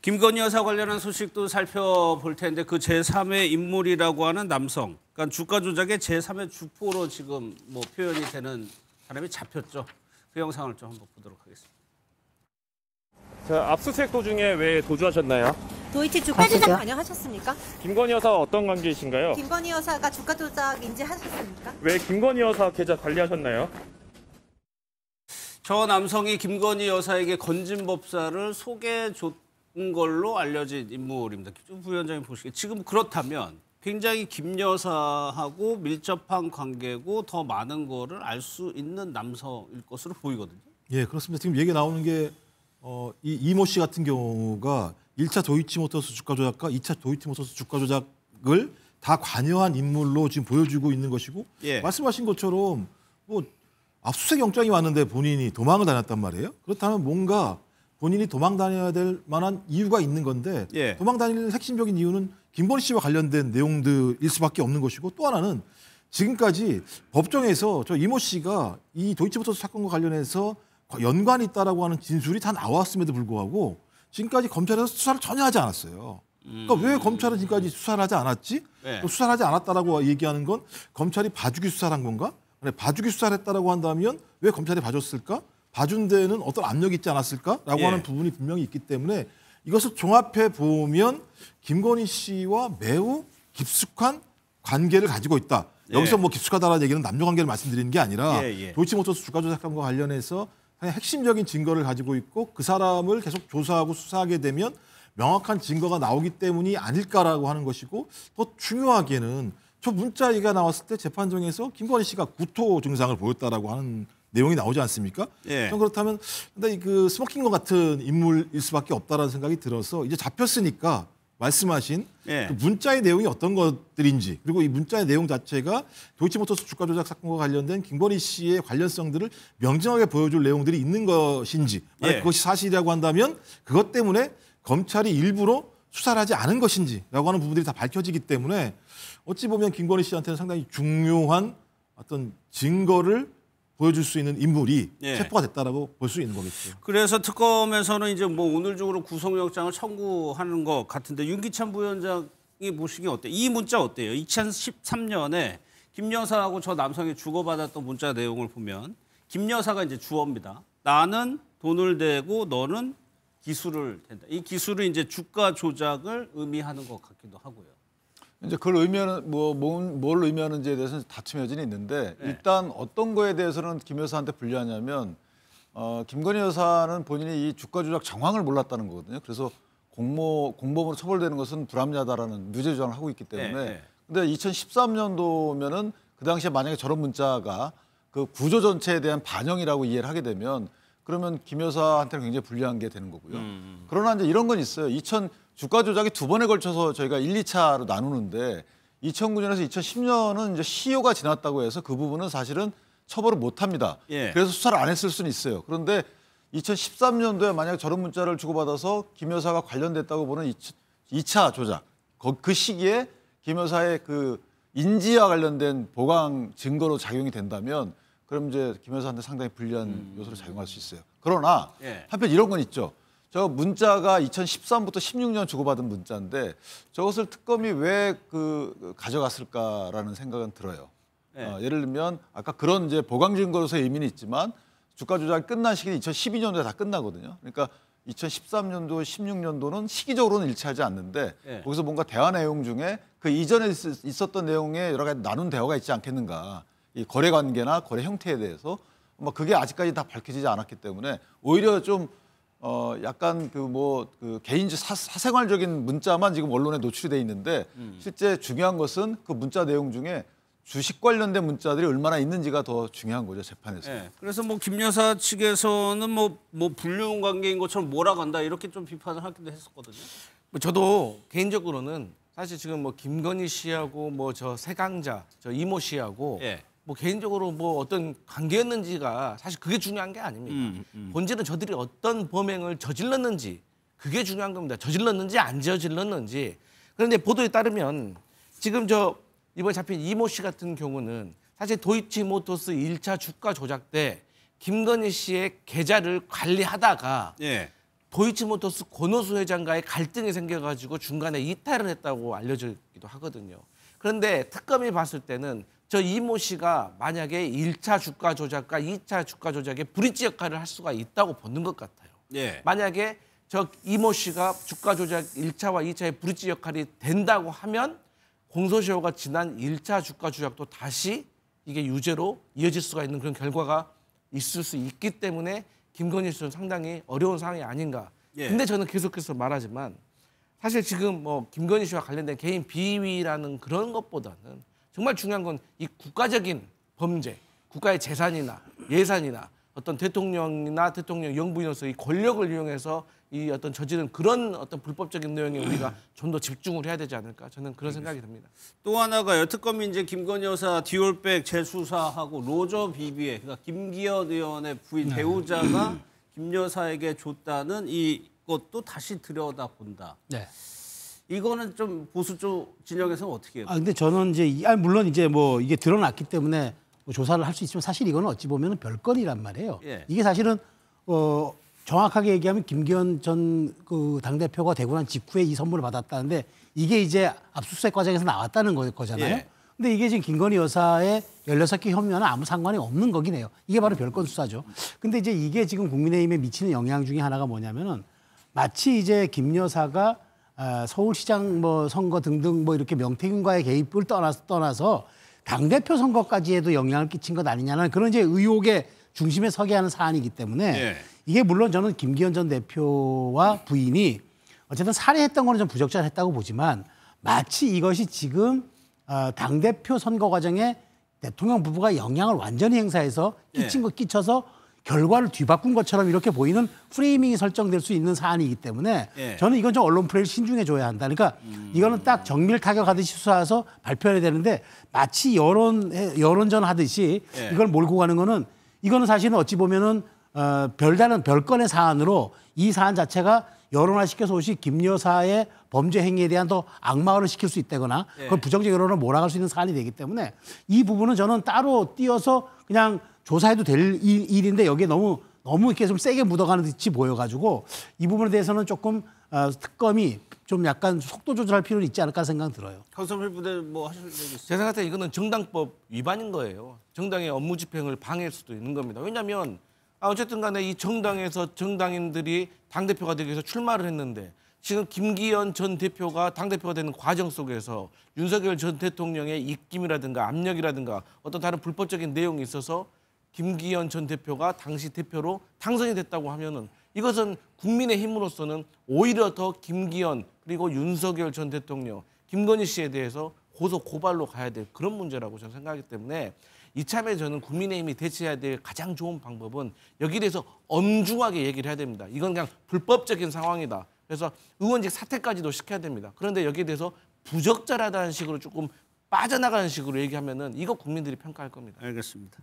김건희 여사 관련한 소식도 살펴볼 텐데 그 제3의 인물이라고 하는 남성, 그러니까 주가 조작의 제3의 주포로 지금 뭐 표현이 되는 사람이 잡혔죠. 그 영상을 좀 한번 보도록 하겠습니다. 자, 압수수색 도중에 왜 도주하셨나요? 도이치 주가 조작 관여하셨습니까? 김건희 여사 어떤 관계이신가요? 김건희 여사가 주가 조작 인지하셨습니까? 왜 김건희 여사 계좌 관리하셨나요? 저 남성이 김건희 여사에게 건진법사를 소개해줬던 걸로 알려진 인물입니다. 부위원장님 보시기에 지금 그렇다면 굉장히 김 여사하고 밀접한 관계고 더 많은 거를 알 수 있는 남성일 것으로 보이거든요. 예, 그렇습니다. 지금 얘기 나오는 게 이 이모 씨 같은 경우가 1차 도이치모터스 주가 조작과 2차 도이치모터스 주가 조작을 다 관여한 인물로 지금 보여주고 있는 것이고 예. 말씀하신 것처럼 뭐 압수수색 영장이 왔는데 본인이 도망을 다녔단 말이에요. 그렇다면 뭔가 본인이 도망 다녀야 될 만한 이유가 있는 건데 예. 도망 다니는 핵심적인 이유는 김건희 씨와 관련된 내용들일 수밖에 없는 것이고 또 하나는 지금까지 법정에서 저 이모 씨가 이 도이치모터스 사건과 관련해서 연관이 있다라고 하는 진술이 다 나왔음에도 불구하고 지금까지 검찰에서 수사를 전혀 하지 않았어요. 그러니까 왜 검찰은 지금까지 수사를 하지 않았지? 네. 또 수사를 하지 않았다라고 얘기하는 건 검찰이 봐주기 수사를 한 건가? 봐주기 수사를 했다라고 한다면 왜 검찰이 봐줬을까? 봐준 데는 어떤 압력이 있지 않았을까라고 하는 부분이 분명히 있기 때문에 이것을 종합해 보면 김건희 씨와 매우 깊숙한 관계를 가지고 있다. 여기서 뭐 깊숙하다라는 얘기는 남녀 관계를 말씀드리는 게 아니라 도이치모터스 주가 조작 사건과 관련해서 핵심적인 증거를 가지고 있고 그 사람을 계속 조사하고 수사하게 되면 명확한 증거가 나오기 때문이 아닐까라고 하는 것이고 더 중요하게는 저 문자가 나왔을 때 재판정에서 김건희 씨가 구토 증상을 보였다라고 하는 내용이 나오지 않습니까? 예. 그렇다면 근데 그 스모킹건 같은 인물일 수밖에 없다라는 생각이 들어서 이제 잡혔으니까 말씀하신 그 문자의 내용이 어떤 것들인지 그리고 이 문자의 내용 자체가 도이치모터스 주가 조작 사건과 관련된 김건희 씨의 관련성들을 명징하게 보여줄 내용들이 있는 것인지 만약 그것이 사실이라고 한다면 그것 때문에 검찰이 일부러 수사를 하지 않은 것인지라고 하는 부분들이 다 밝혀지기 때문에 어찌 보면 김건희 씨한테는 상당히 중요한 어떤 증거를 보여줄 수 있는 인물이 체포가 됐다라고 볼 수 있는 거겠죠. 그래서 특검에서는 이제 뭐 오늘 중으로 구속영장을 청구하는 것 같은데 윤기찬 부위원장이 보시기에 어때요? 이 문자 어때요? 2013년에 김 여사하고 저 남성이 주고받았던 문자 내용을 보면 김 여사가 이제 주어입니다. 나는 돈을 대고 너는 기술을 댄다. 이 기술은 이제 주가 조작을 의미하는 것 같기도 하고요. 이제 그걸 의미하는 뭘 의미하는지에 대해서는 다툼의 여지는 있는데 일단 어떤 거에 대해서는 김 여사한테 불리하냐면 김건희 여사는 본인이 이 주가 조작 정황을 몰랐다는 거거든요. 그래서 공범으로 처벌되는 것은 불합리하다라는 무죄 주장을 하고 있기 때문에 근데 2013년도면은 그 당시에 만약에 저런 문자가 그 구조 전체에 대한 반영이라고 이해를 하게 되면 그러면 김 여사한테는 굉장히 불리한 게 되는 거고요. 그러나 이제 이런 건 있어요. 주가 조작이 두 번에 걸쳐서 저희가 1, 2차로 나누는데 2009년에서 2010년은 이제 시효가 지났다고 해서 그 부분은 사실은 처벌을 못 합니다. 그래서 수사를 안 했을 수는 있어요. 그런데 2013년도에 만약 저런 문자를 주고받아서 김 여사가 관련됐다고 보는 2차 조작, 그 시기에 김 여사의 그 인지와 관련된 보강 증거로 작용이 된다면 그럼 이제 김 여사한테 상당히 불리한 요소로 작용할 수 있어요. 그러나 한편 이런 건 있죠. 저 문자가 2013부터 16년 주고받은 문자인데 저것을 특검이 왜 가져갔을까라는 생각은 들어요. 예를 들면 아까 그런 이제 보강 증거로서의 의미는 있지만 주가 조작이 끝난 시기는 2012년도에 다 끝나거든요. 그러니까 2013년도, 16년도는 시기적으로는 일치하지 않는데 거기서 뭔가 대화 내용 중에 그 이전에 있었던 내용에 여러 가지 나눈 대화가 있지 않겠는가. 이 거래 관계나 거래 형태에 대해서 그게 아직까지 다 밝혀지지 않았기 때문에 오히려 좀 약간 개인적 사생활적인 문자만 지금 언론에 노출이 돼 있는데 실제 중요한 것은 그 문자 내용 중에 주식 관련된 문자들이 얼마나 있는지가 더 중요한 거죠, 재판에서. 그래서 뭐 김 여사 측에서는 뭐 불륜 관계인 것처럼 몰아간다 이렇게 좀 비판을 하기도 했었거든요. 저도 개인적으로는 사실 지금 뭐 김건희 씨하고 뭐 저 세강자, 저 이모 씨하고 뭐 개인적으로 뭐 어떤 관계였는지가 사실 그게 중요한 게 아닙니다. 본질은 저들이 어떤 범행을 저질렀는지 그게 중요한 겁니다. 저질렀는지 안 저질렀는지. 그런데 보도에 따르면 지금 이번에 잡힌 이모 씨 같은 경우는 사실 도이치모터스 1차 주가 조작 때 김건희 씨의 계좌를 관리하다가 도이치모터스 권오수 회장과의 갈등이 생겨가지고 중간에 이탈을 했다고 알려지기도 하거든요. 그런데 특검이 봤을 때는 저 이모 씨가 만약에 1차 주가 조작과 2차 주가 조작의 브릿지 역할을 할 수가 있다고 보는 것 같아요. 예. 만약에 저 이모 씨가 주가 조작 1차와 2차의 브릿지 역할이 된다고 하면 공소시효가 지난 1차 주가 조작도 다시 이게 유죄로 이어질 수가 있는 그런 결과가 있을 수 있기 때문에 김건희 씨는 상당히 어려운 상황이 아닌가. 예. 근데 저는 계속해서 말하지만 사실 지금 뭐 김건희 씨와 관련된 개인 비위라는 그런 것보다는 정말 중요한 건 이 국가적인 범죄, 국가의 재산이나 예산이나 어떤 대통령이나 대통령 영부인으로서 이 권력을 이용해서 이 어떤 저지른 그런 어떤 불법적인 내용에 우리가 좀 더 집중을 해야 되지 않을까 저는 그런 생각이 듭니다. 또 하나가요. 특검이 이제 김건희 여사 디올백 재수사하고 로저 비비에 그러니까 김기현 의원의 부인 배우자가 김 여사에게 줬다는 이것도 다시 들여다본다. 네. 이거는 좀 보수 쪽 진영에서는 어떻게 해요? 근데 저는 이제 물론 이제 뭐 이게 드러났기 때문에 뭐 조사를 할 수 있지만 사실 이거는 어찌 보면 별건이란 말이에요. 예. 이게 사실은 정확하게 얘기하면 김기현 전 그 당대표가 되고 난 직후에 이 선물을 받았다는데 이게 이제 압수수색 과정에서 나왔다는 거잖아요. 예. 근데 이게 지금 김건희 여사의 16개 혐의와는 아무 상관이 없는 거긴 해요. 이게 바로 별건 수사죠. 근데 이제 이게 지금 국민의힘에 미치는 영향 중에 하나가 뭐냐면은 마치 이제 김 여사가 서울시장 뭐 선거 등등 뭐 이렇게 명태균과의 개입을 떠나서 당대표 선거까지에도 영향을 끼친 것 아니냐는 그런 이제 의혹의 중심에 서게 하는 사안이기 때문에 예. 이게 물론 저는 김기현 전 대표와 부인이 어쨌든 살해했던 거는 좀 부적절했다고 보지만 마치 이것이 지금 당대표 선거 과정에 대통령 부부가 영향을 완전히 행사해서 끼쳐서 결과를 뒤바꾼 것처럼 이렇게 보이는 프레이밍이 설정될 수 있는 사안이기 때문에 저는 이건 좀 언론 프레임을 신중해 줘야 한다. 그러니까 이거는 딱 정밀 타격하듯이 수사해서 발표해야 되는데 마치 여론전 하듯이 이걸 몰고 가는 거는 이거는 사실은 어찌 보면은 별다른 별건의 사안으로 이 사안 자체가 여론화시켜서 오시 김 여사의 범죄 행위에 대한 더 악마화를 시킬 수 있다거나 그걸 부정적 여론을 몰아갈 수 있는 사안이 되기 때문에 이 부분은 저는 따로 띄어서 그냥 조사해도 될 일인데 여기에 너무 이렇게 좀 세게 묻어가는 듯이 보여가지고 이 부분에 대해서는 조금 특검이 좀 약간 속도 조절할 필요는 있지 않을까 생각 들어요. 강성필 부대 뭐 하실 얘기 있어요? 제 생각에 이거는 정당법 위반인 거예요. 정당의 업무 집행을 방해할 수도 있는 겁니다. 왜냐하면 어쨌든 간에 이 정당에서 정당인들이 당대표가 되기 위해서 출마를 했는데 지금 김기현 전 대표가 당대표가 되는 과정 속에서 윤석열 전 대통령의 입김이라든가 압력이라든가 어떤 다른 불법적인 내용이 있어서 김기현 전 대표가 당시 대표로 당선이 됐다고 하면은 이것은 국민의힘으로서는 오히려 더 김기현 그리고 윤석열 전 대통령, 김건희 씨에 대해서 고소 고발로 가야 될 그런 문제라고 저는 생각하기 때문에 이참에 저는 국민의힘이 대처해야 될 가장 좋은 방법은 여기에 대해서 엄중하게 얘기를 해야 됩니다. 이건 그냥 불법적인 상황이다. 그래서 의원직 사퇴까지도 시켜야 됩니다. 그런데 여기에 대해서 부적절하다는 식으로 조금 빠져나가는 식으로 얘기하면은 이거 국민들이 평가할 겁니다. 알겠습니다.